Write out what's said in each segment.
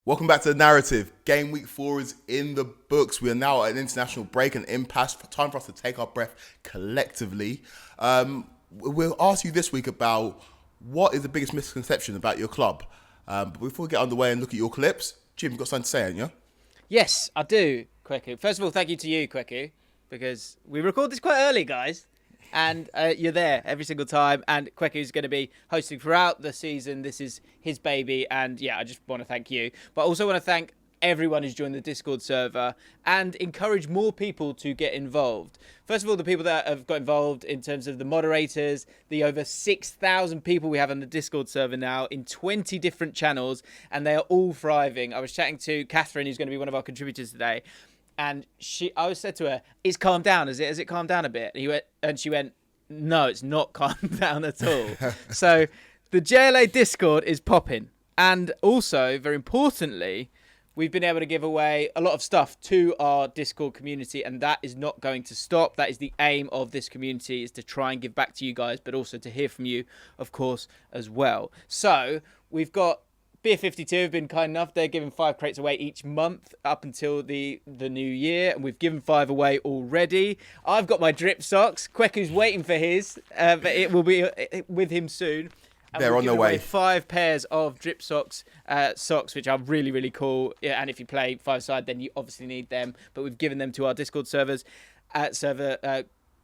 Welcome back to The Narrative. Game week 4 is in the books. We are now at an international break and impasse. Time for us to take our breath collectively. We'll ask you this week about what is the biggest misconception about your club. But before we get underway and look at your clips, Jim, you've got something to say, haven't you? Yes, I do, Kweku. First of all, thank you to you, Kweku, because we record this quite early, guys. And you're there every single time. And Kweku's going to be hosting throughout the season. This is his baby. And yeah, I just want to thank you. But I also want to thank everyone who's joined the Discord server and encourage more people to get involved. First of all, the people that have got involved in terms of the moderators, the over 6,000 people we have on the Discord server now in 20 different channels. And they are all thriving. I was chatting to Catherine, who's going to be one of our contributors today. And I said to her, "It's calmed down, has it calmed down a bit?" And she went, "No, it's not calmed down at all." So the JLA Discord is popping. And also, very importantly, we've been able to give away a lot of stuff to our Discord community, and that is not going to stop. That is the aim of this community, is to try and give back to you guys, but also to hear from you, of course, as well. So we've got Beer 52 have been kind enough. They're giving 5 crates away each month up until the new year. And we've given 5 away already. I've got my drip socks. Kweku's waiting for his, but it will be with him soon. And they're on their way. 5 pairs of drip socks, which are really, really cool. Yeah, and if you play 5-side, then you obviously need them. But we've given them to our Discord servers,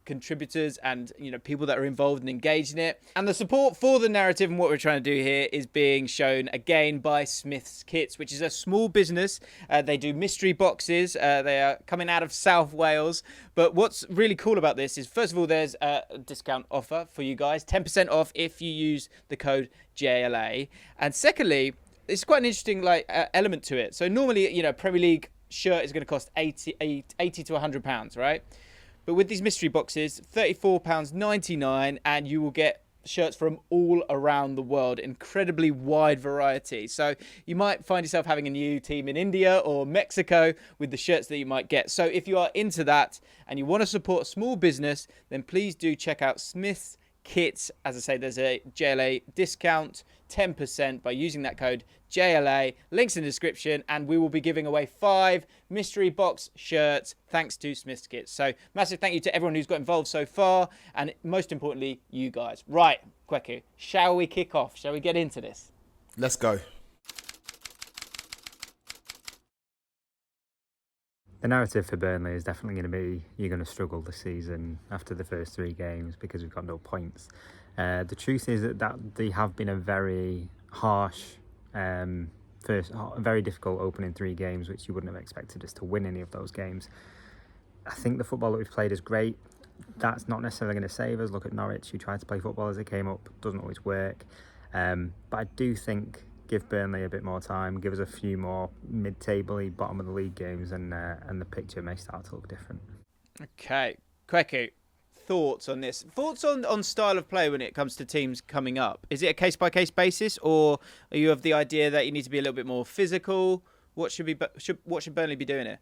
contributors and people that are involved and engaged in it. And the support for the narrative and what we're trying to do here is being shown again by Smith's Kits, which is a small business. They do mystery boxes. They are coming out of South Wales. But what's really cool about this is, first of all, there's a discount offer for you guys, 10% off if you use the code JLA. And secondly, it's quite an interesting element to it. So normally, Premier League shirt is going to cost 80 to £100, right? But with these mystery boxes, £34.99, and you will get shirts from all around the world, incredibly wide variety. So you might find yourself having a new team in India or Mexico with the shirts that you might get. So if you are into that and you want to support a small business, then please do check out Smith's Kits. As I say, there's a JLA discount, 10% by using that code JLA. Links in the description, and we will be giving away 5 mystery box shirts thanks to Smith's Kits. So massive thank you to everyone who's got involved so far, and most importantly, you guys. Right, Kweku, shall we kick off? Shall we get into this? Let's go. The narrative for Burnley is definitely going to be, you're going to struggle this season after the first 3 games because we've got no points. The truth is that they have been a very harsh, very difficult opening 3 games, which you wouldn't have expected us to win any of those games. I think the football that we've played is great. That's not necessarily going to save us. Look at Norwich, who tried to play football as it came up. Doesn't always work. But I do think give Burnley a bit more time, give us a few more mid-table, bottom of the league games, and the picture may start to look different. Okay, Kweku, thoughts on this? Thoughts on style of play when it comes to teams coming up? Is it a case-by-case basis, or are you of the idea that you need to be a little bit more physical? What should Burnley be doing here?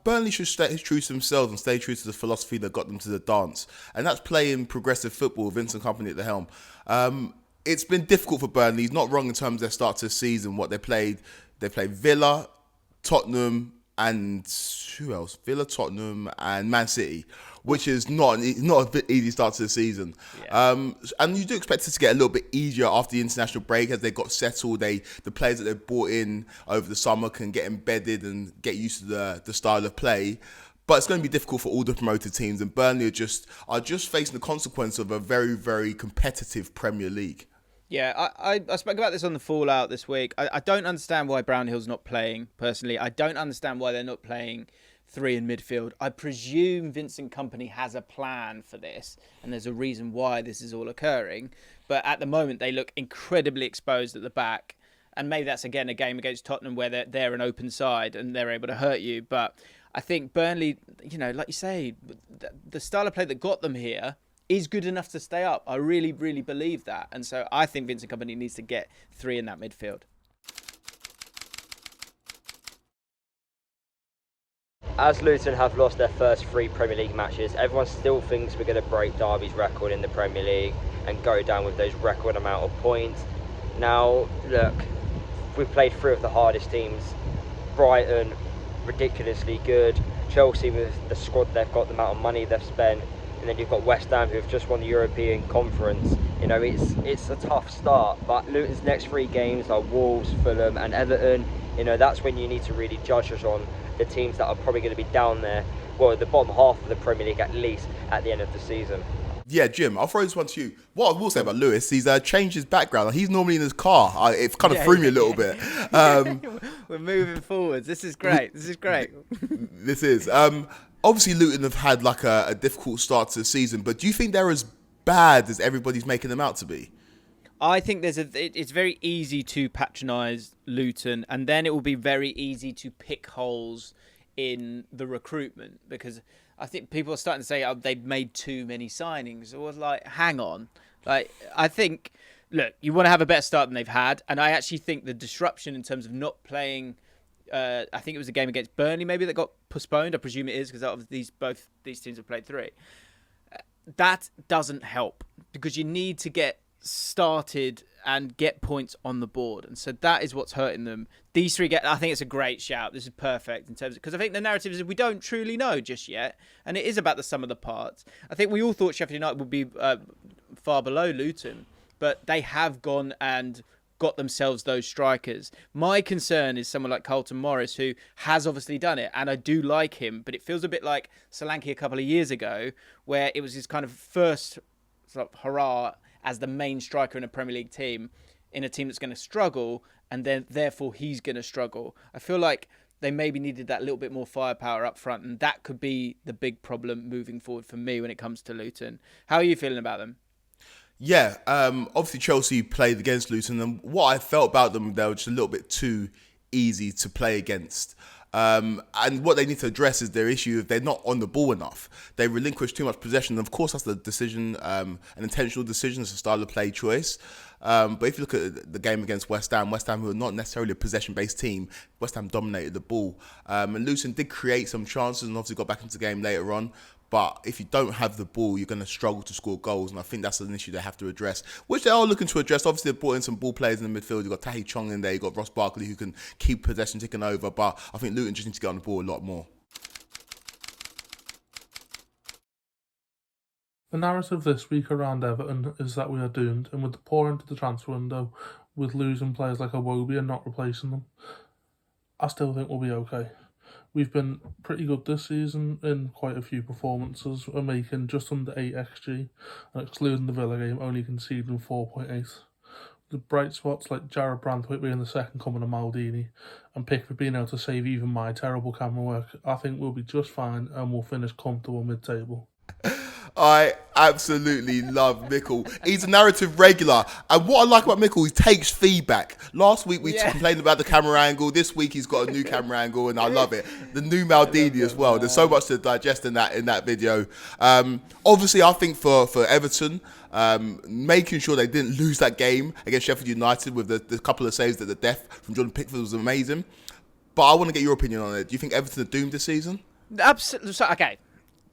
Burnley should stay true to themselves and stay true to the philosophy that got them to the dance, and that's playing progressive football with Vincent Kompany at the helm. It's been difficult for Burnley. He's not wrong in terms of their start to the season. What they played Villa, Tottenham, and who else? Villa, Tottenham, and Man City, which is not an easy start to the season. Yeah. And you do expect it to get a little bit easier after the international break as they got settled. The players that they brought in over the summer can get embedded and get used to the style of play. But it's going to be difficult for all the promoted teams, and Burnley are just facing the consequence of a very, very competitive Premier League. Yeah, I spoke about this on the Fallout this week. I don't understand why Brownhill's not playing, personally. I don't understand why they're not playing 3 in midfield. I presume Vincent Kompany has a plan for this, and there's a reason why this is all occurring. But at the moment, they look incredibly exposed at the back. And maybe that's, again, a game against Tottenham where they're an open side and they're able to hurt you. But I think Burnley, like you say, the style of play that got them here is good enough to stay up. I really, really believe that. And so I think Vincent Kompany needs to get 3 in that midfield. As Luton have lost their first 3 Premier League matches, everyone still thinks we're going to break Derby's record in the Premier League and go down with those record amount of points. Now, look, we've played 3 of the hardest teams. Brighton, ridiculously good. Chelsea, with the squad they've got, the amount of money they've spent, and then you've got West Ham, who have just won the European Conference. You know, it's a tough start, but Luton's next 3 games are Wolves, Fulham and Everton. You know, that's when you need to really judge us on the teams that are probably going to be down there, well, the bottom half of the Premier League at least, at the end of the season. Yeah, Jim, I'll throw this one to you. What I will say about Lewis, he's changed his background. He's normally in his car. It kind of threw me a little bit. We're moving forwards. This is great. This is. Obviously, Luton have had like a difficult start to the season, but do you think they're as bad as everybody's making them out to be? I think it's very easy to patronise Luton, and then it will be very easy to pick holes in the recruitment, because I think people are starting to say, oh, they've made too many signings. It was like, hang on. Like, I think, look, you want to have a better start than they've had, and I actually think the disruption in terms of not playing, I think it was a game against Burnley maybe that got postponed. I presume it is, because both these teams have played 3. That doesn't help, because you need to get started and get points on the board, and so that is what's hurting them. These 3 I think it's a great shout. This is perfect in terms of, because I think the narrative is we don't truly know just yet, and it is about the sum of the parts. I think we all thought Sheffield United would be far below Luton, but they have gone and got themselves those strikers. My concern is someone like Carlton Morris, who has obviously done it, and I do like him, but it feels a bit like Solanke a couple of years ago, where it was his kind of first sort of hurrah as the main striker in a Premier League team, in a team that's going to struggle, and then therefore he's going to struggle. I feel like they maybe needed that little bit more firepower up front, and that could be the big problem moving forward for me when it comes to Luton. How are you feeling about them? Yeah, obviously Chelsea played against Luton, and what I felt about them, they were just a little bit too easy to play against. And what they need to address is their issue if they're not on the ball enough. They relinquish too much possession. Of course, that's the decision, an intentional decision. It's a style of play choice. But if you look at the game against West Ham, who are not necessarily a possession-based team, West Ham dominated the ball. And Luton did create some chances and obviously got back into the game later on. But if you don't have the ball, you're going to struggle to score goals. And I think that's an issue they have to address, which they are looking to address. Obviously, they've brought in some ball players in the midfield. You've got Tahi Chong in there. You've got Ross Barkley, who can keep possession ticking over. But I think Luton just need to get on the ball a lot more. The narrative this week around Everton is that we are doomed, and with the pour into the transfer window, with losing players like Iwobi and not replacing them, I still think we'll be okay. We've been pretty good this season in quite a few performances. We're making just under 8 XG, and excluding the Villa game, only conceding 4.8. The bright spots like Jared Brandthwaite being the second coming of Maldini, and Pickford being able to save even my terrible camera work, I think we'll be just fine and we'll finish comfortable mid-table. I absolutely love Mikel. He's a narrative regular. And what I like about Mikel, he takes feedback. Last week we complained about the camera angle. This week he's got a new camera angle and I love it. The new Maldini as well. There's so much to digest in that video. Obviously, I think for Everton, making sure they didn't lose that game against Sheffield United with the couple of saves at the death from Jordan Pickford was amazing. But I want to get your opinion on it. Do you think Everton are doomed this season? Absolutely. Okay.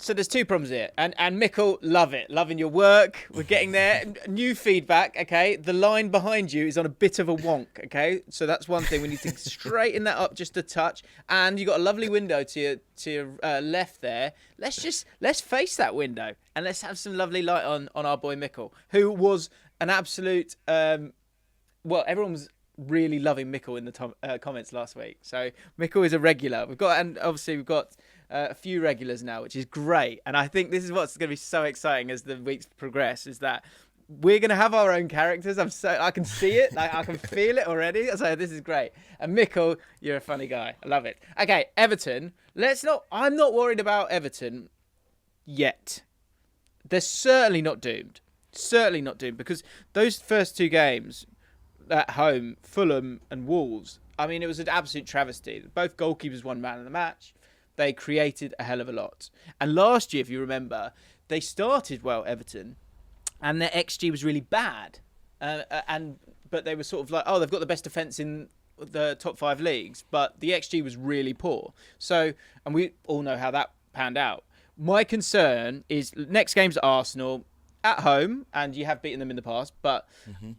So there's 2 problems here. And Mikel, love it. Loving your work. We're getting there. New feedback, okay? The line behind you is on a bit of a wonk, okay? So that's one thing. We need to straighten that up just a touch. And you've got a lovely window to your left there. Let's face that window. And let's have some lovely light on our boy Mikel, who was an absolute... everyone was really loving Mikel in the comments last week. So Mikel is a regular. We've got a few regulars now, which is great. And I think this is what's going to be so exciting as the weeks progress, is that we're going to have our own characters. I can see it. I can feel it already. So this is great. And Mikel, you're a funny guy. I love it. Okay, Everton. I'm not worried about Everton yet. They're certainly not doomed. Certainly not doomed, because those first 2 games at home, Fulham and Wolves, I mean, it was an absolute travesty. Both goalkeepers won man of the match. They created a hell of a lot. And last year, if you remember, they started well, Everton, and their XG was really bad. But they were sort of like, oh, they've got the best defence in the top 5 leagues, but the XG was really poor. So, and we all know how that panned out. My concern is next game's Arsenal at home, and you have beaten them in the past, but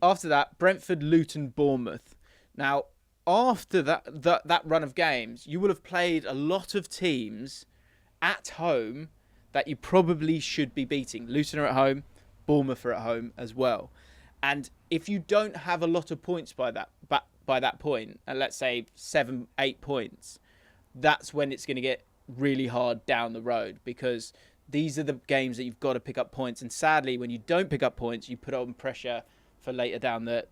after that, Brentford, Luton, Bournemouth. Now, after that run of games, you will have played a lot of teams at home that you probably should be beating. Luton are at home, Bournemouth are at home as well. And if you don't have a lot of points by that point, and let's say 7-8 points, that's when it's going to get really hard down the road, because these are the games that you've got to pick up points. And sadly, when you don't pick up points, you put on pressure for later down the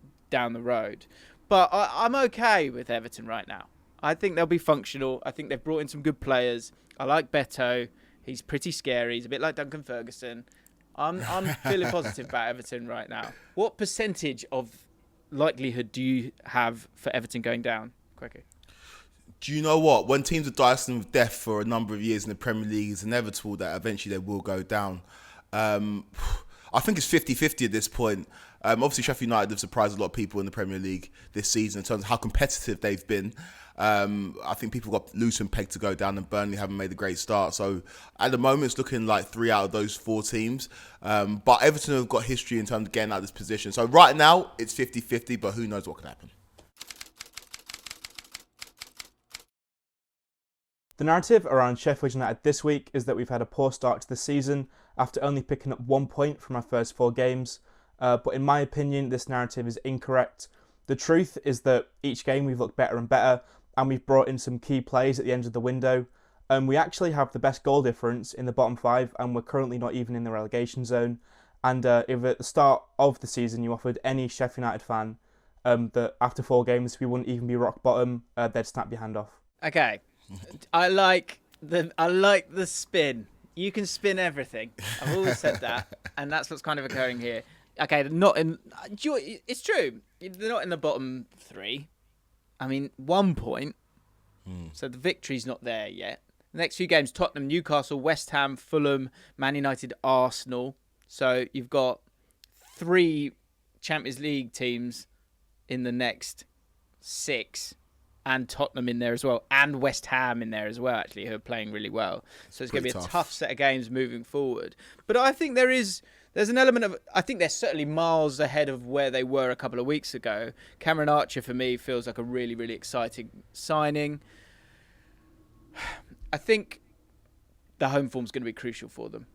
road. But I'm okay with Everton right now. I think they'll be functional. I think they've brought in some good players. I like Beto. He's pretty scary. He's a bit like Duncan Ferguson. I'm feeling positive about Everton right now. What percentage of likelihood do you have for Everton going down, Kweku? Do you know what? When teams are dicing with death for a number of years in the Premier League, it's inevitable that eventually they will go down. I think it's 50-50 at this point. Obviously, Sheffield United have surprised a lot of people in the Premier League this season in terms of how competitive they've been. I think people got Luton pegged to go down, and Burnley haven't made a great start. So at the moment, it's looking like 3 out of those 4 teams. But Everton have got history in terms of getting out of this position. So right now, it's 50-50, but who knows what can happen. The narrative around Sheffield United this week is that we've had a poor start to the season after only picking up 1 point from our first 4 games. But in my opinion, this narrative is incorrect. The truth is that each game we've looked better and better, and we've brought in some key plays at the end of the window. We actually have the best goal difference in the bottom 5, and we're currently not even in the relegation zone. And if at the start of the season you offered any Sheffield United fan that after 4 games we wouldn't even be rock bottom, they'd snap your hand off. Okay, I like the spin. You can spin everything. I've always said that, and that's what's kind of occurring here. Okay, it's true. They're not in the bottom 3. I mean, 1 point. So the victory's not there yet. The next few games, Tottenham, Newcastle, West Ham, Fulham, Man United, Arsenal. So you've got 3 Champions League teams in the next 6, and Tottenham in there as well, and West Ham in there as well, actually, who are playing really well. So it's going to be a tough set of games moving forward. But I think there's an element of, I think they're certainly miles ahead of where they were a couple of weeks ago. Cameron Archer, for me, feels like a really, really exciting signing. I think the home form's going to be crucial for them.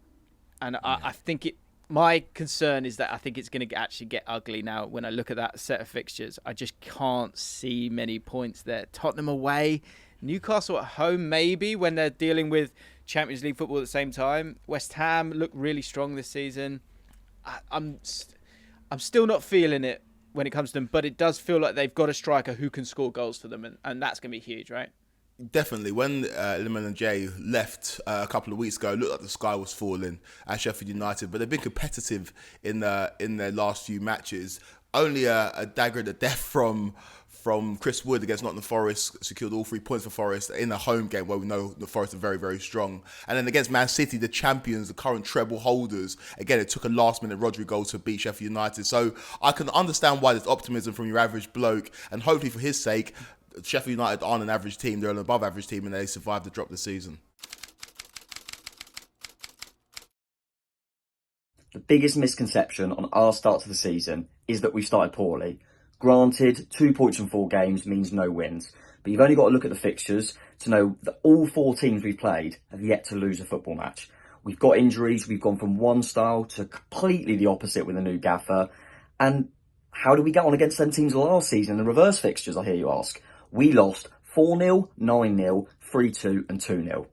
And I think my concern is that I think it's going to actually get ugly now when I look at that set of fixtures. I just can't see many points there. Tottenham away, Newcastle at home maybe when they're dealing with Champions League football at the same time. West Ham look really strong this season. I'm still not feeling it when it comes to them, but it does feel like they've got a striker who can score goals for them, and that's going to be huge, right? Definitely. When Limon and Jay left a couple of weeks ago, it looked like the sky was falling at Sheffield United, but they've been competitive in their last few matches. Only a dagger at the death from Chris Wood against Nottingham Forest secured all 3 points for Forest in a home game where we know the Forest are very, very strong. And then against Man City, the champions, the current treble holders, again, it took a last-minute Rodri goal to beat Sheffield United. So I can understand why there's optimism from your average bloke, and hopefully for his sake, Sheffield United aren't an average team, they're an above-average team, and they survived the drop this season. The biggest misconception on our start to the season is that we started poorly. Granted, 2 points from 4 games means no wins, but you've only got to look at the fixtures to know that all 4 teams we've played have yet to lose a football match. We've got injuries, we've gone from one style to completely the opposite with a new gaffer. And how do we get on against them teams last season in the reverse fixtures, I hear you ask? We lost 4-0, 9-0, 3-2 and 2-0.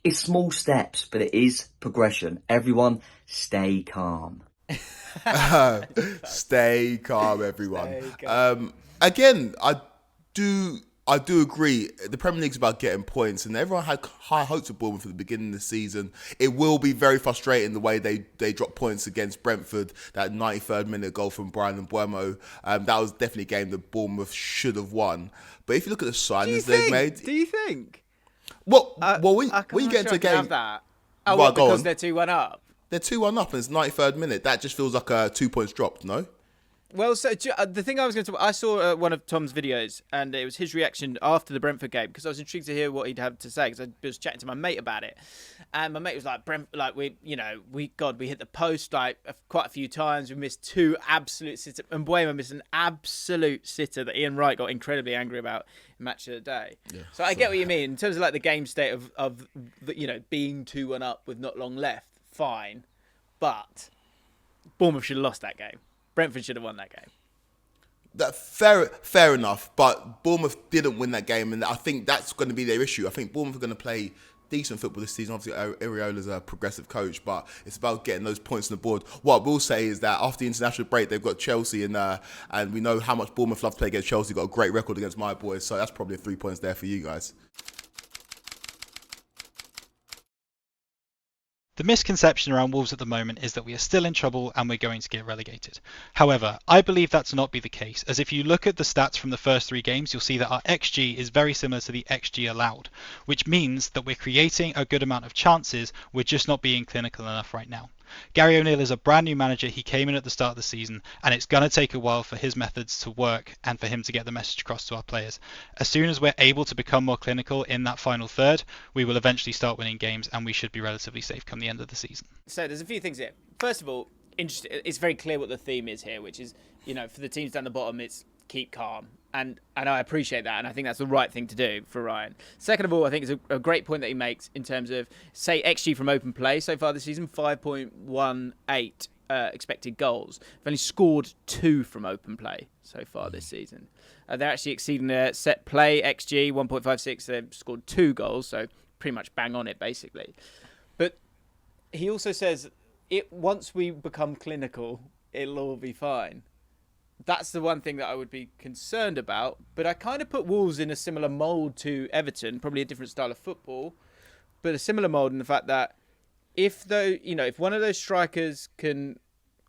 It's small steps, but it is progression. Everyone, stay calm. Stay calm, everyone. Stay calm. Again, I do agree. The Premier League's about getting points, and everyone had high hopes of Bournemouth at the beginning of the season. It will be very frustrating the way they drop points against Brentford. That 93rd minute goal from Brian and Buemo. That was definitely a game that Bournemouth should have won. But if you look at the signings they've made, Do you think? When you get into a game, that. Oh, well, because they're 2-1 up. They're 2-1 up, and it's 93rd minute. That just feels like a 2 points dropped. No. Well, so the thing I was going to... I saw one of Tom's videos, and it was his reaction after the Brentford game, because I was intrigued to hear what he'd have to say, because I was chatting to my mate about it. And my mate was like, we hit the post quite a few times. We missed 2 absolute sitters. And Mbeumo missed an absolute sitter that Ian Wright got incredibly angry about in Match of the Day. Yeah, so I get what you mean. In terms of the game state of being 2-1 up with not long left, fine. But Bournemouth should have lost that game. Brentford should have won that game. That fair enough, but Bournemouth didn't win that game, and I think that's going to be their issue. I think Bournemouth are going to play decent football this season. Obviously, Iraola's a progressive coach, but it's about getting those points on the board. What I will say is that after the international break, they've got Chelsea, and we know how much Bournemouth love to play against Chelsea. Got a great record against my boys, so that's probably 3 points there for you guys. The misconception around Wolves at the moment is that we are still in trouble and we're going to get relegated. However, I believe that to not be the case, as if you look at the stats from the first 3 games, you'll see that our XG is very similar to the XG allowed, which means that we're creating a good amount of chances, we're just not being clinical enough right now. Gary O'Neill is a brand new manager. He came in at the start of the season, and it's going to take a while for his methods to work and for him to get the message across to our players. As soon as we're able to become more clinical in that final third, we will eventually start winning games, and we should be relatively safe come the end of the season. So there's a few things here. First of all, it's very clear what the theme is here, which is, for the teams down the bottom, it's keep calm. And I appreciate that, and I think that's the right thing to do for Ryan. Second of all, I think it's a great point that he makes in terms of, say, XG from open play so far this season, 5.18 expected goals. They've only scored 2 from open play so far this season. They're actually exceeding their set play XG, 1.56. They've scored 2 goals, so pretty much bang on it, basically. But he also says, once we become clinical, it'll all be fine. That's the one thing that I would be concerned about. But I kind of put Wolves in a similar mould to Everton, probably a different style of football, but a similar mould in the fact that if one of those strikers can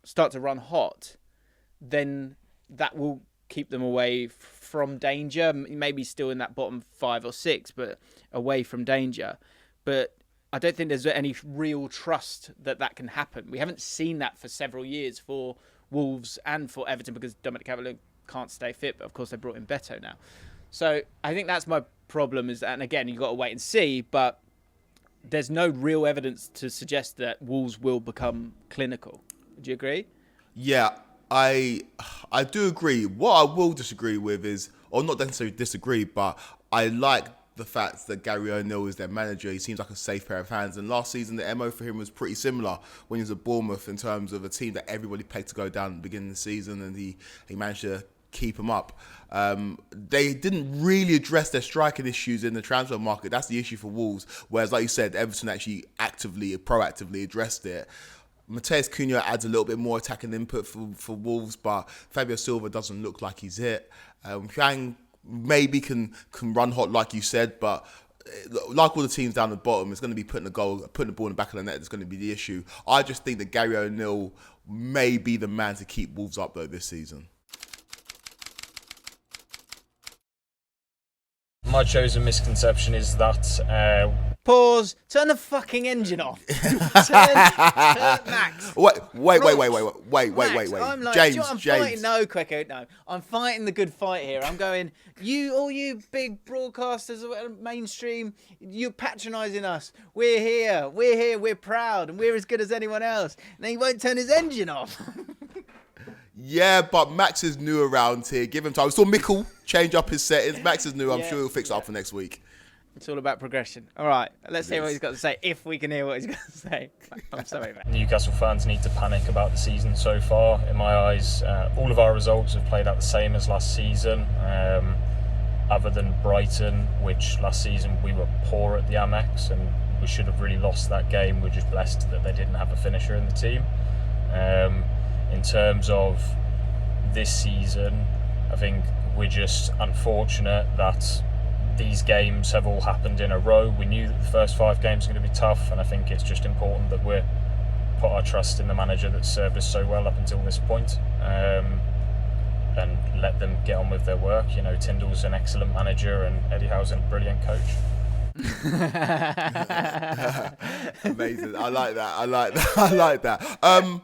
start to run hot, then that will keep them away from danger. Maybe still in that bottom 5 or 6, but away from danger. But I don't think there's any real trust that can happen. We haven't seen that for several years for Wolves and for Everton, because Dominic Calvert-Lewin can't stay fit, but of course they brought in Beto now. So I think that's my problem, and again, you've got to wait and see, but there's no real evidence to suggest that Wolves will become clinical. Do you agree? Yeah, I do agree. What I will disagree with is, or not necessarily disagree, but I like the fact that Gary O'Neill is their manager. He seems like a safe pair of hands. And last season, the MO for him was pretty similar when he was at Bournemouth, in terms of a team that everybody pegged to go down at the beginning of the season, and he managed to keep them up. They didn't really address their striking issues in the transfer market. That's the issue for Wolves. Whereas, like you said, Everton actually proactively addressed it. Mateus Cunha adds a little bit more attacking input for Wolves, but Fabio Silva doesn't look like he's it. Huang maybe can run hot, like you said, but like all the teams down the bottom, it's going to be putting the ball in the back of the net that's going to be the issue. I just think that Gary O'Neill may be the man to keep Wolves up, though, this season. My chosen misconception is that... Pause. Turn the fucking engine off. turn Max. Wait. I'm like, James. Fighting, no, Kweku, no. I'm fighting the good fight here. I'm going, all you big broadcasters, mainstream, you're patronising us. We're here, we're proud, and we're as good as anyone else. And then he won't turn his engine off. Yeah, but Max is new around here. Give him time. We saw Mikel change up his settings. Max is new. I'm sure he'll fix it up for next week. It's all about progression. All right, let's hear what he's got to say, if we can hear what he's got to say. I'm sorry, mate. Newcastle fans need to panic about the season so far. In my eyes, all of our results have played out the same as last season, other than Brighton, which last season we were poor at the Amex and we should have really lost that game. We're just blessed that they didn't have a finisher in the team. In terms of this season, I think we're just unfortunate that these games have all happened in a row. We knew that the first 5 games were going to be tough, and I think it's just important that we put our trust in the manager that's served us so well up until this point, and let them get on with their work. Tyndall's an excellent manager and Eddie Howe's a brilliant coach. Amazing. I like that.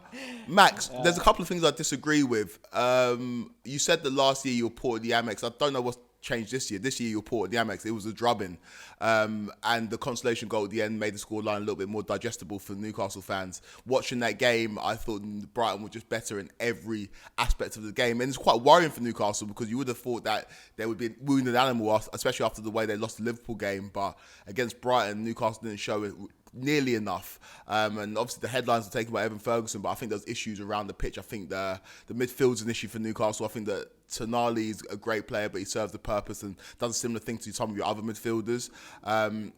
Max, there's a couple of things I disagree with. You said that last year you reported the Amex. I don't know what's changed this year. This year you reported the Amex. It was a drubbing. And the consolation goal at the end made the scoreline a little bit more digestible for Newcastle fans. Watching that game, I thought Brighton were just better in every aspect of the game. And it's quite worrying for Newcastle because you would have thought that there would be a wounded animal, especially after the way they lost the Liverpool game. But against Brighton, Newcastle didn't show it nearly enough. And obviously the headlines are taken by Evan Ferguson, but I think there's issues around the pitch. I think the midfield's an issue for Newcastle. I think that Tonali is a great player, but he serves the purpose and does a similar thing to some of your other midfielders. And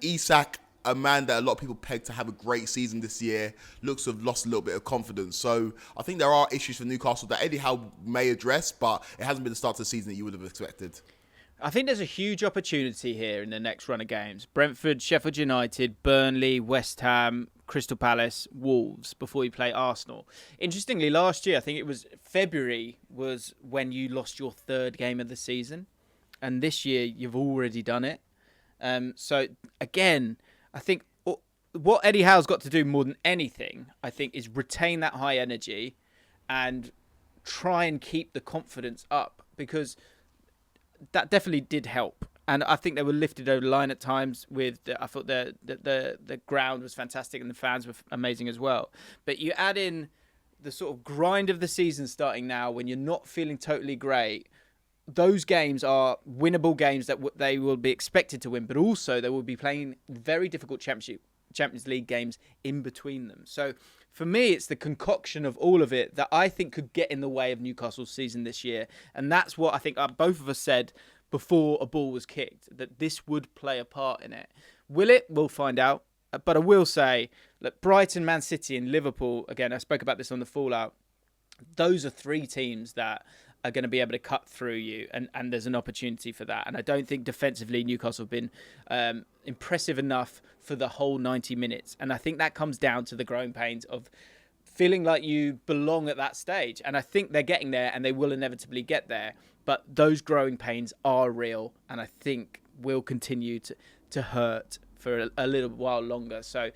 Isak, a man that a lot of people peg to have a great season this year, looks to have lost a little bit of confidence. So I think there are issues for Newcastle that Eddie Howe may address, but it hasn't been the start of the season that you would have expected. I think there's a huge opportunity here in the next run of games. Brentford, Sheffield United, Burnley, West Ham, Crystal Palace, Wolves, before you play Arsenal. Interestingly, last year, I think it was February, was when you lost your third game of the season. And this year, you've already done it. So, again, I think what Eddie Howe's got to do more than anything, I think, is retain that high energy and try and keep the confidence up, because that definitely did help. And I think they were lifted over the line at times. I thought the ground was fantastic and the fans were amazing as well. But you add in the sort of grind of the season starting now, when you're not feeling totally great, those games are winnable games that they will be expected to win, but also they will be playing very difficult Champions League games in between them. So for me, it's the concoction of all of it that I think could get in the way of Newcastle's season this year. And that's what I think both of us said before a ball was kicked, that this would play a part in it. Will it? We'll find out. But I will say, look, Brighton, Man City and Liverpool, again, I spoke about this on the Fallout, those are three teams that are going to be able to cut through you, and there's an opportunity for that. And I don't think defensively Newcastle have been impressive enough for the whole 90 minutes. And I think that comes down to the growing pains of feeling like you belong at that stage. And I think they're getting there, and they will inevitably get there. But those growing pains are real, and I think will continue to hurt for a little while longer. So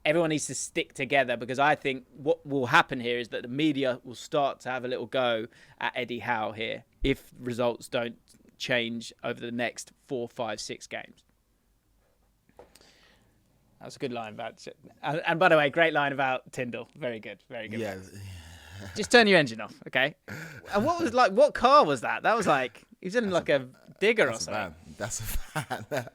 everyone needs to stick together, because I think what will happen here is that the media will start to have a little go at Eddie Howe here if results don't change over the next 4, 5, 6 games. That was a good line about... And by the way, great line about Tyndall. Very good. Very good. Yeah. Just turn your engine off, okay? And what car was that? That was like... He was in like a digger or something. That's a van.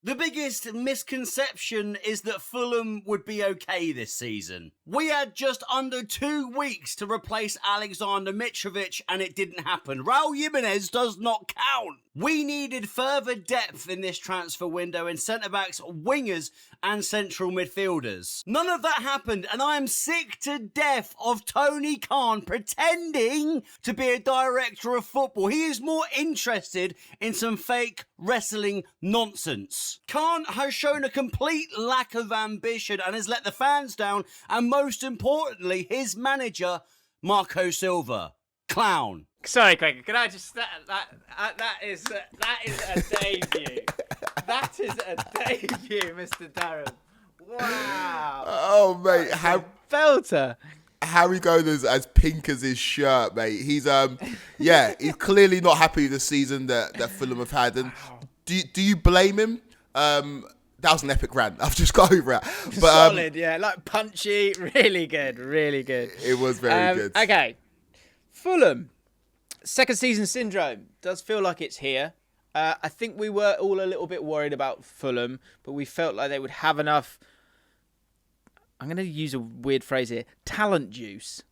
The biggest misconception is that Fulham would be okay this season. We had just under 2 weeks to replace Alexander Mitrovic, and it didn't happen. Raul Jimenez does not count. We needed further depth in this transfer window in centre-backs, wingers and central midfielders. None of that happened, and I am sick to death of Tony Khan pretending to be a director of football. He is more interested in some fake wrestling nonsense. Khan has shown a complete lack of ambition and has let the fans down, and most importantly, his manager, Marco Silva. Clown. Sorry, Kweku, can I just... That is a debut. That is a debut, Mr. Darren. Wow. Oh, mate. Belter. Harry Golders as pink as his shirt, mate. He's he's clearly not happy with the season that Fulham have had. And do you blame him? That was an epic rant. I've just got over it. But, solid, yeah. Like punchy. Really good. Really good. It was very good. Okay. Fulham. Second season syndrome. Does feel like it's here. I think we were all a little bit worried about Fulham, but we felt like they would have enough... I'm going to use a weird phrase here. Talent juice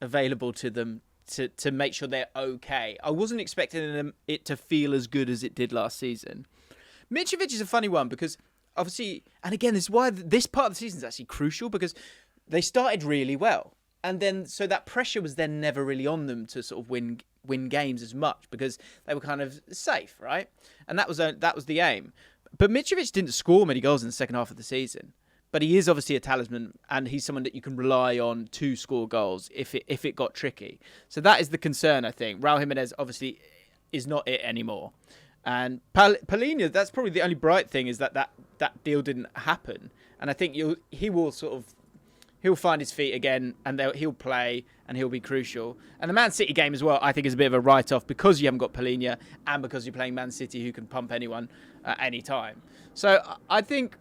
available to them to make sure they're okay. I wasn't expecting it to feel as good as it did last season. Mitrovic is a funny one because obviously, and again, this is why this part of the season is actually crucial, because they started really well. And then, so that pressure was then never really on them to sort of win games as much, because they were kind of safe, right? And that was the aim. But Mitrovic didn't score many goals in the second half of the season. but he is obviously a talisman, and he's someone that you can rely on to score goals if it got tricky. So that is the concern, I think. Raul Jimenez obviously is not it anymore. And Palhinha, that's probably the only bright thing, is that deal didn't happen. And I think he'll find his feet again, and he'll play, and he'll be crucial. And the Man City game as well, I think, is a bit of a write-off because you haven't got Palhinha and because you're playing Man City, who can pump anyone at any time. So I think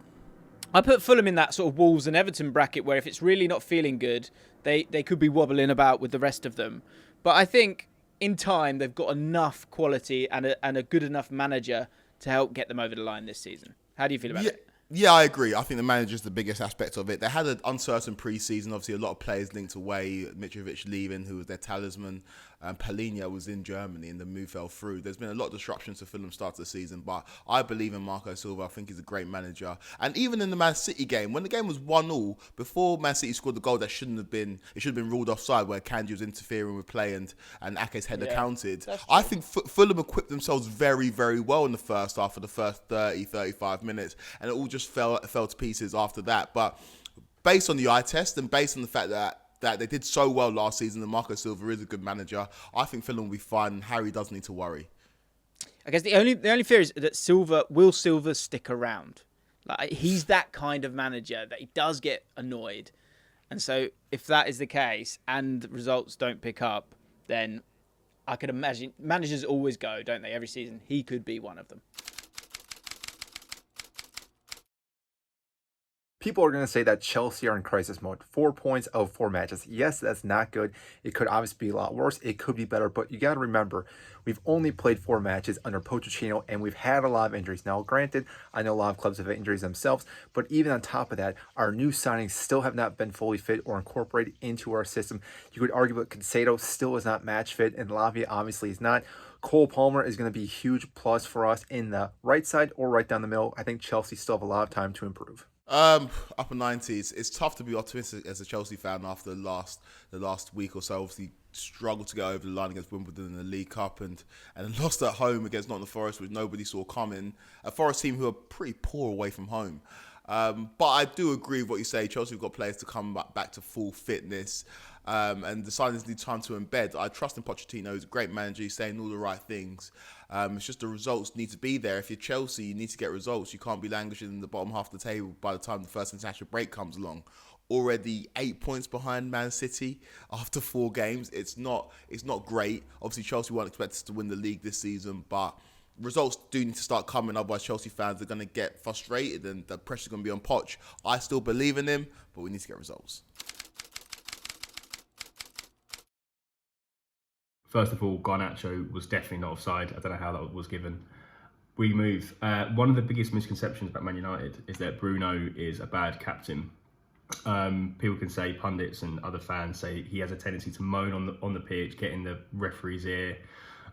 I put Fulham in that sort of Wolves and Everton bracket where if it's really not feeling good, they could be wobbling about with the rest of them. But I think in time, they've got enough quality and a good enough manager to help get them over the line this season. How do you feel about it? Yeah, I agree. I think the manager's the biggest aspect of it. They had an uncertain pre-season. Obviously, a lot of players linked away. Mitrovic leaving, who was their talisman. Palhinha was in Germany and the move fell through. There's been a lot of disruption to Fulham start of the season, but I believe in Marco Silva. I think he's a great manager. And even in the Man City game, when the game was 1-1, before Man City scored the goal that should have been ruled offside, where Kanji was interfering with play and Ake's header counted. I think Fulham equipped themselves very, very well in the first half, for the first 30, 35 minutes, and it all just fell to pieces after that. But based on the eye test and based on the fact that they did so well last season, and Marco Silva is a good manager, I think Fulham will be fine. Harry doesn't need to worry. I guess the only fear is that Silva stick around. Like, he's that kind of manager that he does get annoyed. And so if that is the case and the results don't pick up, then I could imagine managers always go, don't they, every season? He could be one of them. People are going to say that Chelsea are in crisis mode. 4 points out of 4 matches. Yes, that's not good. It could obviously be a lot worse. It could be better. But you got to remember, we've only played 4 matches under Pochettino, and we've had a lot of injuries. Now, granted, I know a lot of clubs have injuries themselves, but even on top of that, our new signings still have not been fully fit or incorporated into our system. You could argue that Caicedo still is not match fit, and Lavia obviously is not. Cole Palmer is going to be a huge plus for us in the right side or right down the middle. I think Chelsea still have a lot of time to improve. Upper 90s. It's tough to be optimistic as a Chelsea fan after the last week or so. Obviously, struggled to get over the line against Wimbledon in the League Cup and lost at home against Nottingham Forest, which nobody saw coming. A Forest team who are pretty poor away from home. But I do agree with what you say. Chelsea have got players to come back to full fitness. And the signings need time to embed. I trust in Pochettino. He's a great manager. He's saying all the right things. It's just the results need to be there. If you're Chelsea, you need to get results. You can't be languishing in the bottom half of the table by the time the first international break comes along. Already 8 points behind Man City after 4 games. It's not great. Obviously, Chelsea weren't expected to win the league this season, but results do need to start coming. Otherwise, Chelsea fans are going to get frustrated and the pressure's going to be on Poch. I still believe in him, but we need to get results. First of all, Garnacho was definitely not offside. I don't know how that was given. We move. One of the biggest misconceptions about Man United is that Bruno is a bad captain. People can say, pundits and other fans say he has a tendency to moan on the pitch, get in the referee's ear,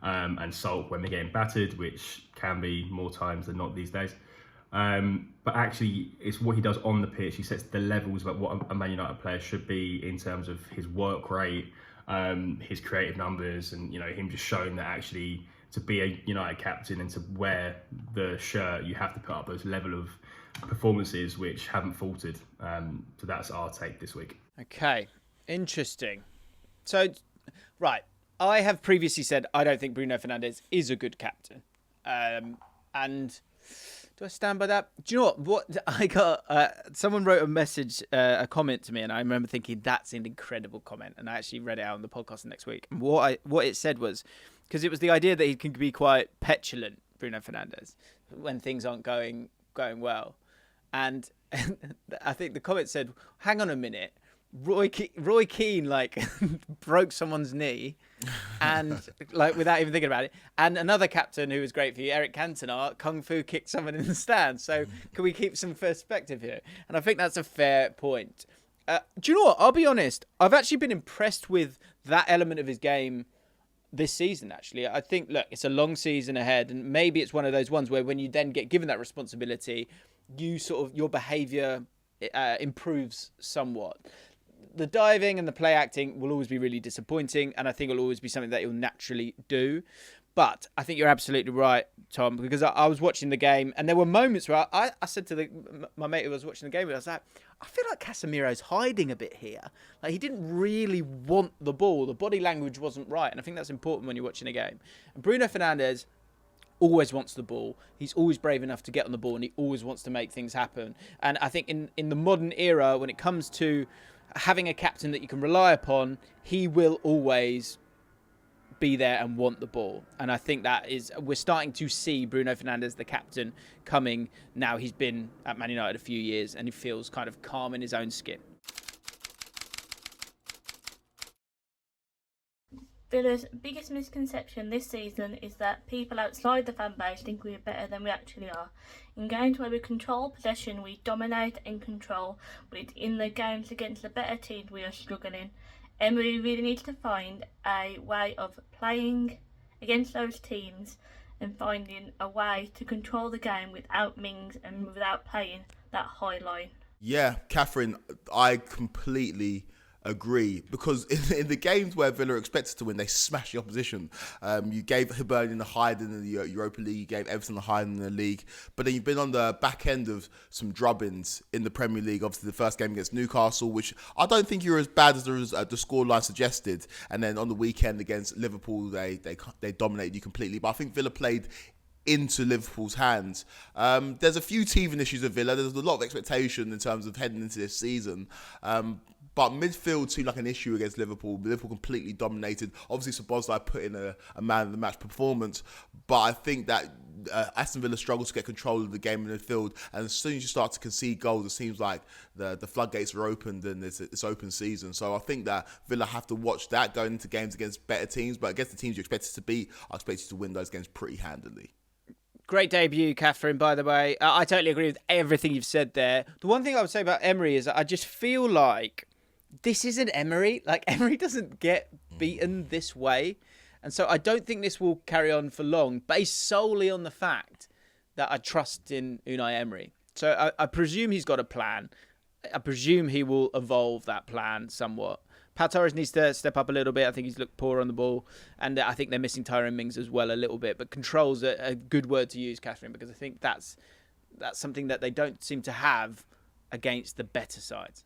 and sulk when they're getting battered, which can be more times than not these days. But actually, it's what he does on the pitch. He sets the levels about what a Man United player should be in terms of his work rate, his creative numbers, and him just showing that actually to be a United captain and to wear the shirt, you have to put up those level of performances which haven't faltered. So that's our take this week. Okay, interesting. So, right, I have previously said I don't think Bruno Fernandes is a good captain, and do I stand by that? Do you know what I got? Someone wrote a message, a comment to me, and I remember thinking that's an incredible comment. And I actually read it out on the podcast the next week. And what it said was, because it was the idea that he can be quite petulant, Bruno Fernandes, when things aren't going well. And I think the comment said, "Hang on a minute, Roy Keane broke someone's knee, and without even thinking about it. And another captain who was great for you, Eric Cantona, kung fu kicked someone in the stand. So can we keep some perspective here?" And I think that's a fair point. Do you know what? I'll be honest. I've actually been impressed with that element of his game this season. Actually, I think it's a long season ahead, and maybe it's one of those ones where when you then get given that responsibility, your behaviour improves somewhat. The diving and the play acting will always be really disappointing, and I think it'll always be something that he'll naturally do. But I think you're absolutely right, Tom, because I was watching the game and there were moments where I said to my mate who was watching the game, I was like, I feel like Casemiro's hiding a bit here. Like, he didn't really want the ball. The body language wasn't right. And I think that's important when you're watching a game. And Bruno Fernandes always wants the ball. He's always brave enough to get on the ball and he always wants to make things happen. And I think in the modern era, when it comes to having a captain that you can rely upon, he will always be there and want the ball. And I think we're starting to see Bruno Fernandes, the captain, coming now. He's been at Man United a few years and he feels kind of calm in his own skin. Villa's biggest misconception this season is that people outside the fan base think we are better than we actually are. In games where we control possession, we dominate and control, but it's in the games against the better teams we are struggling. Emery really needs to find a way of playing against those teams and finding a way to control the game without Mings and without playing that high line. Yeah, Catherine, I completely agree, because in the games where Villa are expected to win, they smash the opposition. You gave Hibernian the hide in the Europa League, you gave Everton the hide in the league, but then you've been on the back end of some drubbings in the Premier League. Obviously the first game against Newcastle, which I don't think you're as bad as the scoreline suggested, and then on the weekend against Liverpool they dominated you completely. But I think Villa played into Liverpool's hands. There's a few teething issues at Villa. There's a lot of expectation in terms of heading into this season. But midfield seemed like an issue against Liverpool. Liverpool completely dominated. Obviously, Szoboszlai put in a man of the match performance. But I think that Aston Villa struggled to get control of the game in midfield. And as soon as you start to concede goals, it seems like the floodgates are opened and it's open season. So I think that Villa have to watch that going into games against better teams. But against the teams you expect it to beat, I expect you to win those games pretty handily. Great debut, Catherine, by the way. I totally agree with everything you've said there. The one thing I would say about Emery is that I just feel like this isn't Emery. Like, Emery doesn't get beaten this way. And so I don't think this will carry on for long, based solely on the fact that I trust in Unai Emery. So I presume he's got a plan. I presume he will evolve that plan somewhat. Pau Torres needs to step up a little bit. I think he's looked poor on the ball. And I think they're missing Tyrone Mings as well a little bit. But control's a good word to use, Catherine, because I think that's something that they don't seem to have against the better sides.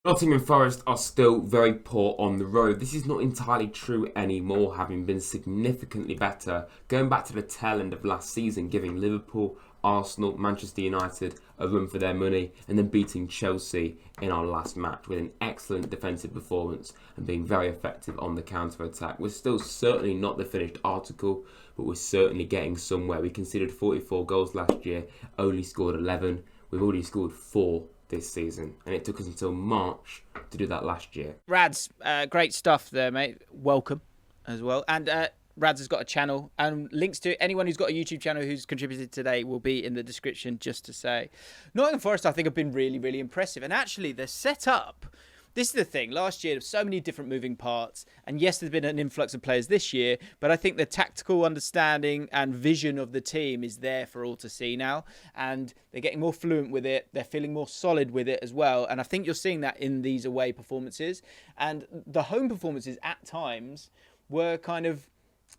Nottingham Forest are still very poor on the road. This is not entirely true anymore, having been significantly better going back to the tail end of last season, giving Liverpool, Arsenal, Manchester United a run for their money, and then beating Chelsea in our last match with an excellent defensive performance and being very effective on the counter-attack. We're still certainly not the finished article, but we're certainly getting somewhere. We conceded 44 goals last year, only scored 11. We've already scored 4 this season, and it took us until March to do that last year. Rads, great stuff there, mate. Welcome as well. And Rads has got a channel, and links to anyone who's got a YouTube channel who's contributed today will be in the description, just to say. Nottingham Forest, I think, have been really, really impressive. And actually, they're set up. This is the thing. Last year, there were so many different moving parts. And yes, there's been an influx of players this year. But I think the tactical understanding and vision of the team is there for all to see now. And they're getting more fluent with it. They're feeling more solid with it as well. And I think you're seeing that in these away performances. And the home performances at times were kind of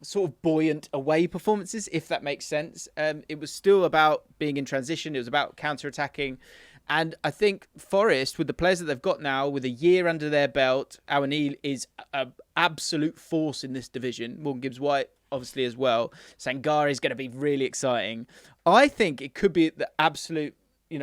sort of buoyant away performances, if that makes sense. It was still about being in transition. It was about counter-attacking. And I think Forest, with the players that they've got now, with a year under their belt, Awanil is an absolute force in this division. Morgan Gibbs-White, obviously, as well. Sangare is going to be really exciting. I think it could be the absolute,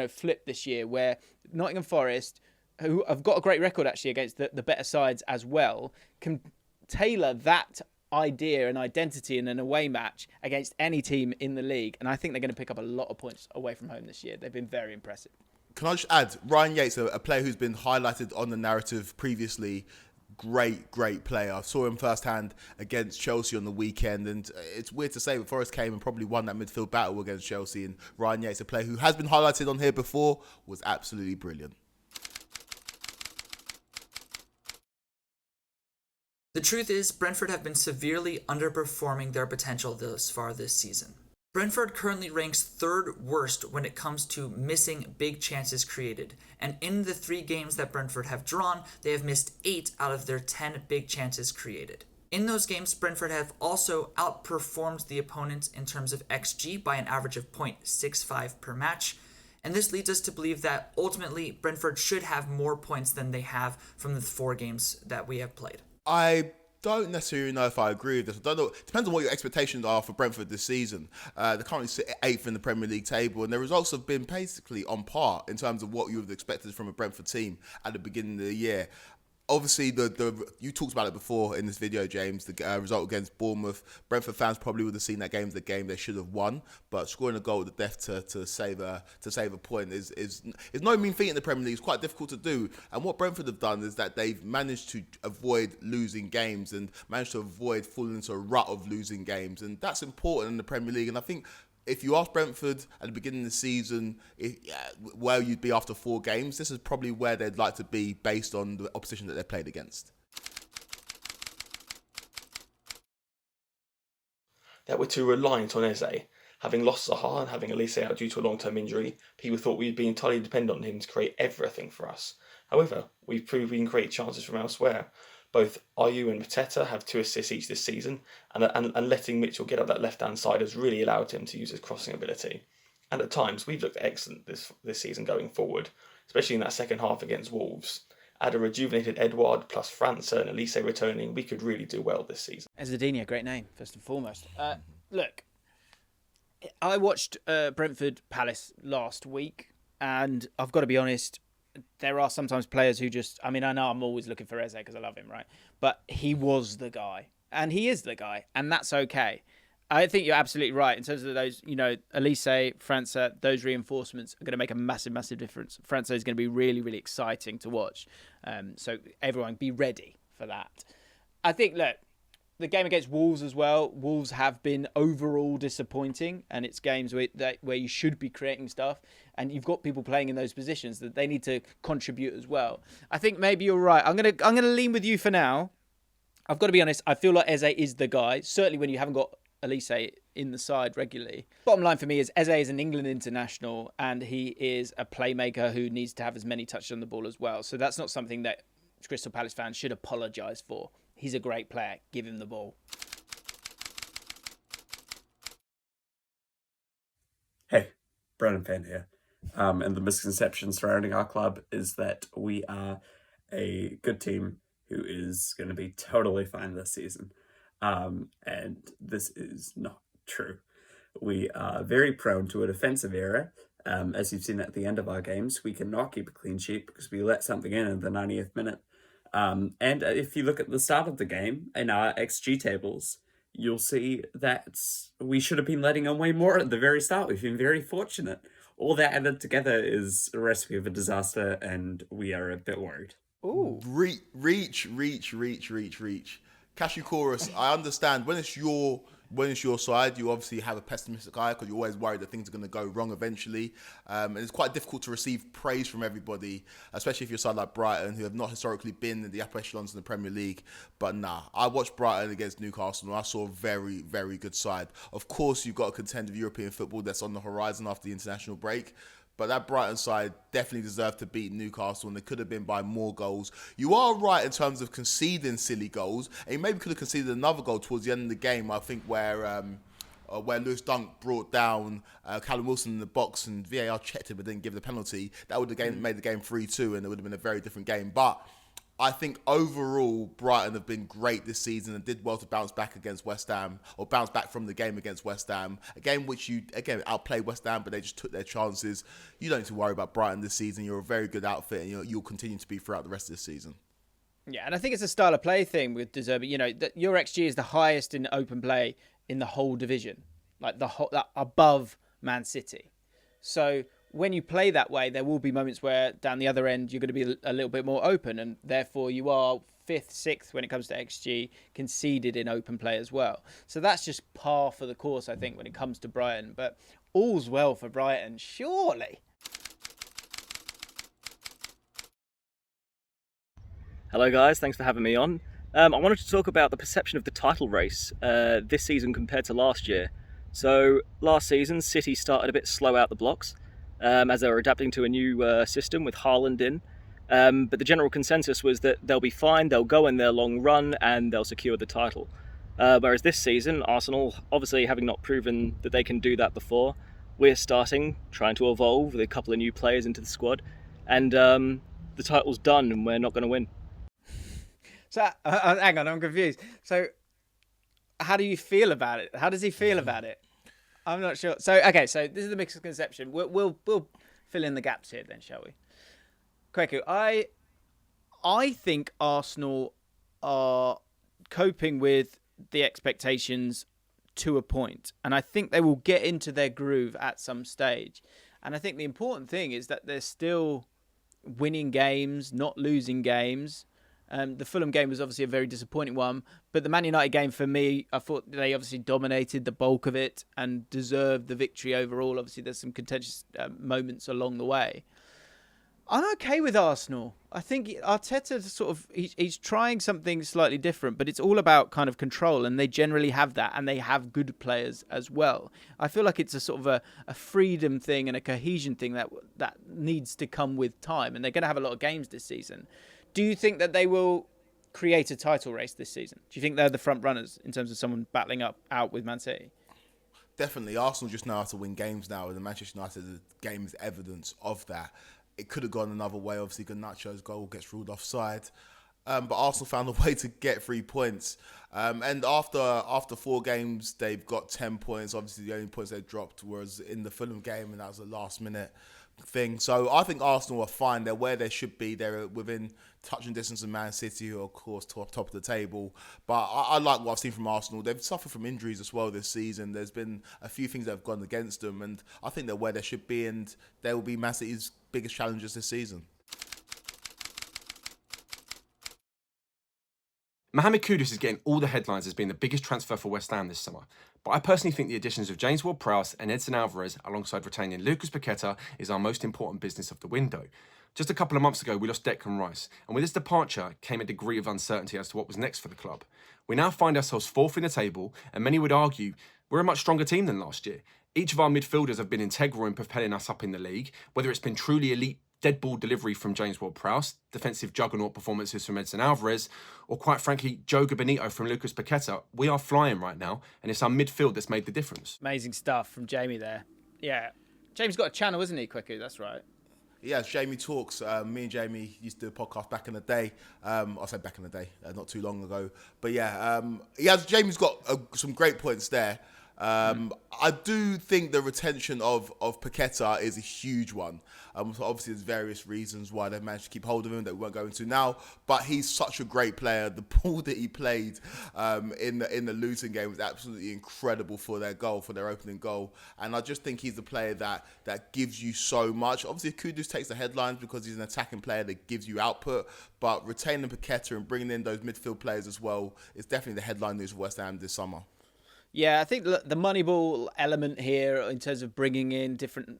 flip this year, where Nottingham Forest, who have got a great record, actually, against the better sides as well, can tailor that idea and identity in an away match against any team in the league. And I think they're going to pick up a lot of points away from home this year. They've been very impressive. Can I just add, Ryan Yates, a player who's been highlighted on the narrative previously, great player. I saw him firsthand against Chelsea on the weekend, and it's weird to say, but Forest came and probably won that midfield battle against Chelsea, and Ryan Yates, a player who has been highlighted on here before, was absolutely brilliant. The truth is, Brentford have been severely underperforming their potential thus far this season. Brentford currently ranks 3rd worst when it comes to missing big chances created, and in the 3 games that Brentford have drawn, they have missed 8 out of their 10 big chances created. In those games, Brentford have also outperformed the opponents in terms of XG by an average of 0.65 per match, and this leads us to believe that ultimately Brentford should have more points than they have from the 4 games that we have played. I don't necessarily know if I agree with this. I don't know. It depends on what your expectations are for Brentford this season. They're currently sit 8th in the Premier League table, and their results have been basically on par in terms of what you would have expected from a Brentford team at the beginning of the year. Obviously, you talked about it before in this video, James. The result against Bournemouth, Brentford fans probably would have seen that game as the game they should have won. But scoring a goal with the death to save a point is no mean feat in the Premier League. It's quite difficult to do. And what Brentford have done is that they've managed to avoid losing games and managed to avoid falling into a rut of losing games, and that's important in the Premier League. And I think, if you ask Brentford at the beginning of the season where you'd be after 4 games, this is probably where they'd like to be based on the opposition that they played against. That we're too reliant on Eze. Having lost Zaha and having Elise out due to a long-term injury, people thought we'd be entirely dependent on him to create everything for us. However, we've proved we can create chances from elsewhere. Both Ayew and Mateta have 2 assists each this season, and letting Mitchell get up that left-hand side has really allowed him to use his crossing ability. And at times, we've looked excellent this season going forward, especially in that second half against Wolves. Add a rejuvenated Edouard plus França and Elise returning, we could really do well this season. Ezadina, great name, first and foremost. Look, I watched Brentford Palace last week, and I've got to be honest, there are sometimes players who just, I mean, I know I'm always looking for Eze because I love him, right? But he was the guy, and he is the guy, and that's okay. I think you're absolutely right in terms of those, Elise, França, those reinforcements are going to make a massive, massive difference. França is going to be really, really exciting to watch. So everyone be ready for that. I think, look, the game against Wolves as well, Wolves have been overall disappointing, and it's games where you should be creating stuff, and you've got people playing in those positions that they need to contribute as well. I think maybe you're right. I'm gonna lean with you for now. I've got to be honest, I feel like Eze is the guy, certainly when you haven't got Elise in the side regularly. Bottom line for me is Eze is an England international, and he is a playmaker who needs to have as many touches on the ball as well. So that's not something that Crystal Palace fans should apologise for. He's a great player. Give him the ball. Hey, Brandon Fan here. And the misconception surrounding our club is that we are a good team who is going to be totally fine this season. And this is not true. We are very prone to a defensive error. As you've seen at the end of our games, we cannot keep a clean sheet because we let something in the 90th minute. And if you look at the start of the game in our XG tables, you'll see that we should have been letting on way more at the very start. We've been very fortunate. All that added together is a recipe of a disaster, and we are a bit worried. Ooh. Reach. Cashew Chorus, I understand when it's your side, you obviously have a pessimistic eye because you're always worried that things are going to go wrong eventually. And it's quite difficult to receive praise from everybody, especially if you're a side like Brighton, who have not historically been in the upper echelons in the Premier League. But I watched Brighton against Newcastle and I saw a very, very good side. Of course, you've got to contend with European football that's on the horizon after the international break. But that Brighton side definitely deserved to beat Newcastle, and they could have been by more goals. You are right in terms of conceding silly goals, and you maybe could have conceded another goal towards the end of the game, I think, where Lewis Dunk brought down Callum Wilson in the box and VAR checked it but didn't give the penalty. That would have made the game 3-2, and it would have been a very different game. But I think overall, Brighton have been great this season and did well to bounce back against West Ham, or bounce back from the game against West Ham. A game which you, again, outplayed West Ham, but they just took their chances. You don't need to worry about Brighton this season. You're a very good outfit, and you'll continue to be throughout the rest of this season. Yeah, and I think it's a style of play thing with De Zerbi. That your XG is the highest in open play in the whole division, like above Man City. So when you play that way, there will be moments where down the other end, you're going to be a little bit more open, and therefore you are 5th, 6th when it comes to XG, conceded in open play as well. So that's just par for the course, I think, when it comes to Brighton. But all's well for Brighton, surely. Hello guys, thanks for having me on. I wanted to talk about the perception of the title race this season compared to last year. So last season, City started a bit slow out the blocks as they were adapting to a new system with Haaland in. But the general consensus was that they'll be fine, they'll go in their long run and they'll secure the title. Whereas this season, Arsenal, obviously having not proven that they can do that before, we're trying to evolve with a couple of new players into the squad, and the title's done and we're not going to win. So, hang on, I'm confused. So, how do you feel about it? How does he feel about it? I'm not sure. So, okay, so this is the misconception. We'll fill in the gaps here then, shall we? Kweku, I think Arsenal are coping with the expectations to a point, and I think they will get into their groove at some stage. And I think the important thing is that they're still winning games, not losing games. The Fulham game was obviously a very disappointing one, but the Man United game, for me, I thought they obviously dominated the bulk of it and deserved the victory overall. Obviously, there's some contentious moments along the way. I'm okay with Arsenal. I think Arteta he's trying something slightly different, but it's all about kind of control, and they generally have that, and they have good players as well. I feel like it's a sort of a freedom thing and a cohesion thing that needs to come with time, and they're going to have a lot of games this season. Do you think that they will create a title race this season? Do you think they're the front runners in terms of someone battling out with Man City? Definitely. Arsenal just know how to win games now, and the Manchester United game is evidence of that. It could have gone another way. Obviously, Garnacho's goal gets ruled offside. But Arsenal found a way to get 3 points. And after 4 games, they've got 10 points. Obviously, the only points they dropped was in the Fulham game, and that was a last-minute thing. So I think Arsenal are fine. They're where they should be. They're within touching distance of Man City, who are, of course, top of the table. But I like what I've seen from Arsenal. They've suffered from injuries as well this season. There's been a few things that have gone against them, and I think they're where they should be, and they will be Man City's biggest challenges this season. Mohamed Kudus is getting all the headlines as being the biggest transfer for West Ham this summer. But I personally think the additions of James Ward-Prowse and Edson Alvarez, alongside retaining Lucas Paqueta, is our most important business of the window. Just a couple of months ago, we lost Declan Rice, and with his departure came a degree of uncertainty as to what was next for the club. We now find ourselves 4th in the table, and many would argue we're a much stronger team than last year. Each of our midfielders have been integral in propelling us up in the league, whether it's been truly elite dead ball delivery from James Ward-Prowse, defensive juggernaut performances from Edson Alvarez, or quite frankly, Joga Bonito from Lucas Paqueta. We are flying right now, and it's our midfield that's made the difference. Amazing stuff from Jamie there. Yeah. Jamie's got a channel, isn't he, Kweku? That's right. Yeah, Jamie Talks. Me and Jamie used to do a podcast back in the day. I say back in the day, not too long ago. But yeah, Jamie's got some great points there. I do think the retention of Paqueta is a huge one. So obviously, there's various reasons why they've managed to keep hold of him that we won't go into now. But he's such a great player. The ball that he played in the Luton game was absolutely incredible for their opening goal. And I just think he's the player that gives you so much. Obviously, Kudus takes the headlines because he's an attacking player that gives you output. But retaining Paqueta and bringing in those midfield players as well is definitely the headline news for West Ham this summer. Yeah, I think the Moneyball element here, in terms of bringing in different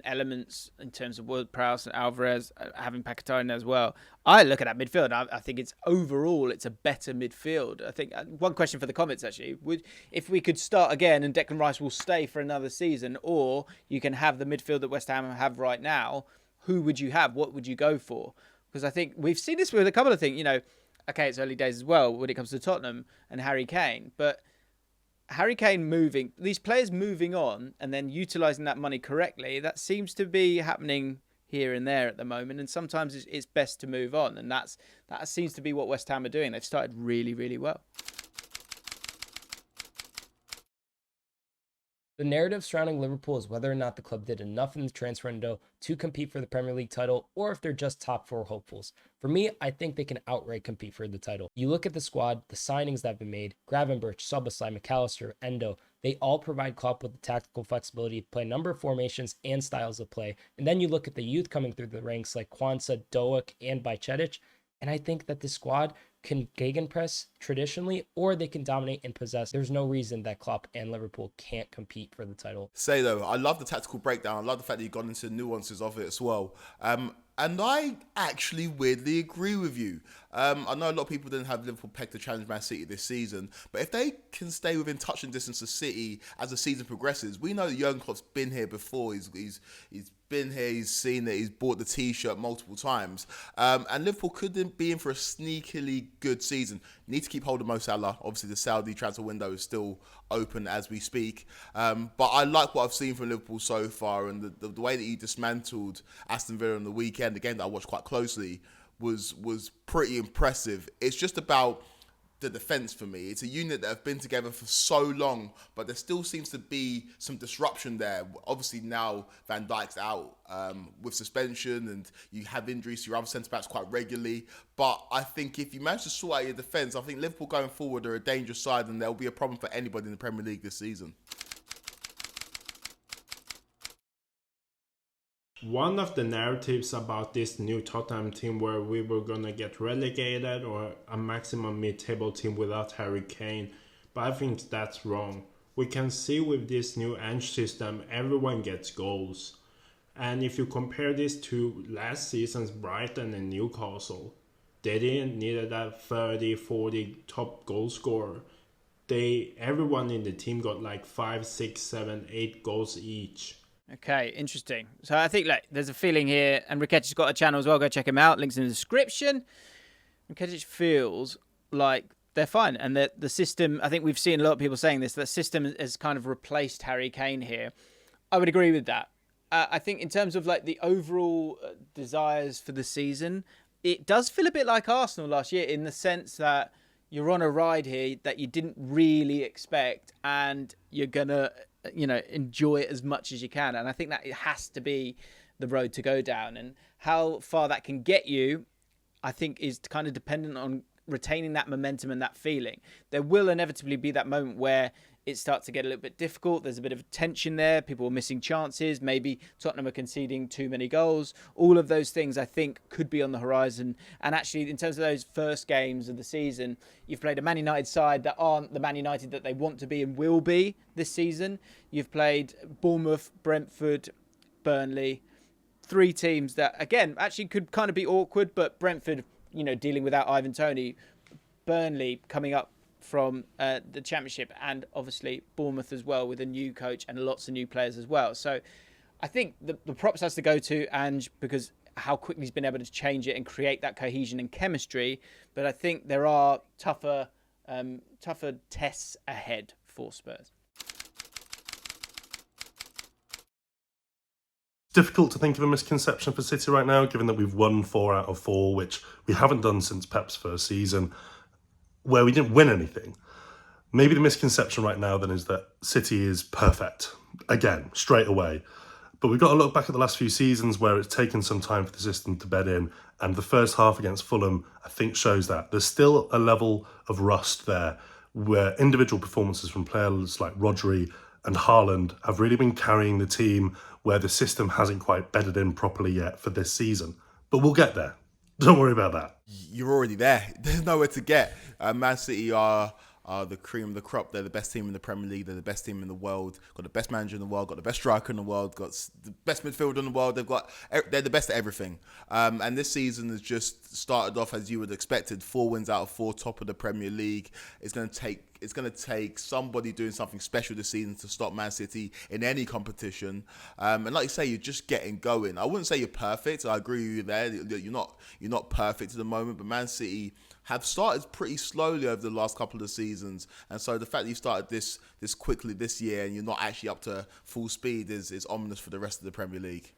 elements, in terms of Ward-Prowse and Alvarez, having Paqueta in as well. I look at that midfield. I think it's a better midfield. I think one question for the comments actually: if we could start again and Declan Rice will stay for another season, or you can have the midfield that West Ham have right now, who would you have? What would you go for? Because I think we've seen this with a couple of things. Okay, it's early days as well when it comes to Tottenham and Harry Kane, but Harry Kane these players moving on and then utilising that money correctly, that seems to be happening here and there at the moment. And sometimes it's best to move on. And that seems to be what West Ham are doing. They've started really, really well. The narrative surrounding Liverpool is whether or not the club did enough in the transfer window to compete for the Premier League title, or if they're just top 4 hopefuls. For me, I think they can outright compete for the title. You look at the squad, the signings that have been made, Gravenberch, Szoboszlai, McAllister, Endo, they all provide Klopp with the tactical flexibility to play a number of formations and styles of play. And then you look at the youth coming through the ranks like Kwanzaa, Doak, and Bajcetic, and I think that this squad can gegenpress traditionally, or they can dominate and possess. There's no reason that Klopp and Liverpool can't compete for the title. Say though, I love the tactical breakdown. I love the fact that you've gone into the nuances of it as well. And I actually weirdly agree with you. I know a lot of people didn't have Liverpool pegged to challenge Man City this season, but if they can stay within touching distance of City as the season progresses, we know that Jurgen Klopp's been here before. He's been here, he's seen it, he's bought the T-shirt multiple times. And Liverpool could be in for a sneakily good season. Need to keep hold of Mo Salah. Obviously, the Saudi transfer window is still open as we speak. But I like what I've seen from Liverpool so far, and the way that he dismantled Aston Villa on the weekend, a game that I watched quite closely, was pretty impressive. It's just about the defence for me. It's a unit that have been together for so long, but there still seems to be some disruption there. Obviously now Van Dijk's out with suspension, and you have injuries to your other centre-backs quite regularly. But I think if you manage to sort out your defence, I think Liverpool going forward are a dangerous side, and there'll be a problem for anybody in the Premier League this season. One of the narratives about this new Tottenham team where we were going to get relegated or a maximum mid-table team without Harry Kane, but I think that's wrong. We can see with this new Ange system, everyone gets goals. And if you compare this to last season's Brighton and Newcastle, they didn't need that 30, 40 top goal scorer. Everyone in the team got like 5, 6, 7, 8 goals each. Okay, interesting. So I think there's a feeling here, and Riketic's got a channel as well. Go check him out. Links in the description. Riketic feels like they're fine, and the system. I think we've seen a lot of people saying this. The system has kind of replaced Harry Kane here. I would agree with that. I think in terms of the overall desires for the season, it does feel a bit like Arsenal last year in the sense that you're on a ride here that you didn't really expect, and you're gonna enjoy it as much as you can. And I think that it has to be the road to go down, and how far that can get you, I think, is kind of dependent on retaining that momentum and that feeling. There will inevitably be that moment where it starts to get a little bit difficult. There's a bit of tension there. People are missing chances. Maybe Tottenham are conceding too many goals. All of those things, I think, could be on the horizon. And actually, in terms of those first games of the season, you've played a Man United side that aren't the Man United that they want to be and will be this season. You've played Bournemouth, Brentford, Burnley. 3 teams that, again, actually could kind of be awkward, but Brentford, dealing without Ivan Toney. Burnley coming up from the Championship, and obviously Bournemouth as well with a new coach and lots of new players as well. So I think the props has to go to Ange because how quickly he's been able to change it and create that cohesion and chemistry. But I think there are tougher tests ahead for Spurs. Difficult to think of a misconception for City right now, given that we've won 4 out of 4, which we haven't done since Pep's first season, where we didn't win anything. Maybe the misconception right now then is that City is perfect, again, straight away. But we've got to look back at the last few seasons where it's taken some time for the system to bed in, and the first half against Fulham, I think, shows that. There's still a level of rust there, where individual performances from players like Rodri and Haaland have really been carrying the team, where the system hasn't quite bedded in properly yet for this season. But we'll get there. Don't worry about that. You're already there. There's nowhere to get. Man City are the cream of the crop. They're the best team in the Premier League. They're the best team in the world. Got the best manager in the world. Got the best striker in the world. Got the best midfielder in the world. They're the best at everything. And this season has just started off as you would expected. 4 wins out of 4, top of the Premier League. It's going to take somebody doing something special this season to stop Man City in any competition. And like you say, you're just getting going. I wouldn't say you're perfect. I agree with you there. You're not perfect at the moment, but Man City have started pretty slowly over the last couple of seasons. And so the fact that you started this quickly this year and you're not actually up to full speed is ominous for the rest of the Premier League.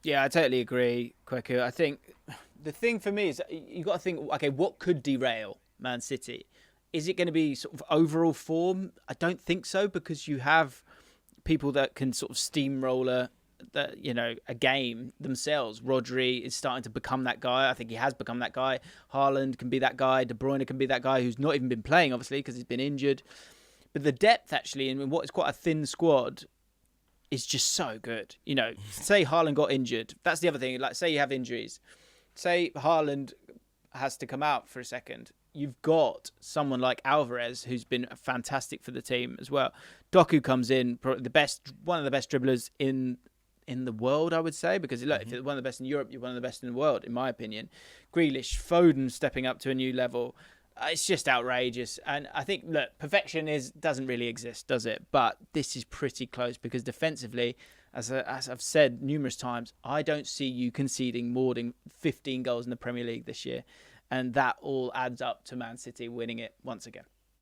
Yeah, I totally agree, Kweku. I think the thing for me is you've got to think, okay, what could derail Man City? Is it going to be sort of overall form? I don't think so, because you have people that can sort of steamroller a game themselves. Rodri is starting to become that guy. I think he has become that guy. Haaland can be that guy. De Bruyne can be that guy who's not even been playing, obviously, because he's been injured. But the depth, actually, in what is quite a thin squad, is just so good. Say Haaland got injured. That's the other thing. Like, say you have injuries. Say Haaland has to come out for a second. You've got someone like Alvarez who's been fantastic for the team as well. Doku comes in, one of the best dribblers in in the world, I would say, because look, if you're one of the best in Europe, you're one of the best in the world, in my opinion. Grealish, Foden stepping up to a new level. It's just outrageous. And I think, look, perfection doesn't really exist, does it? But this is pretty close because defensively, as I've said numerous times, I don't see you conceding more than 15 goals in the Premier League this year. And that all adds up to Man City winning it once again.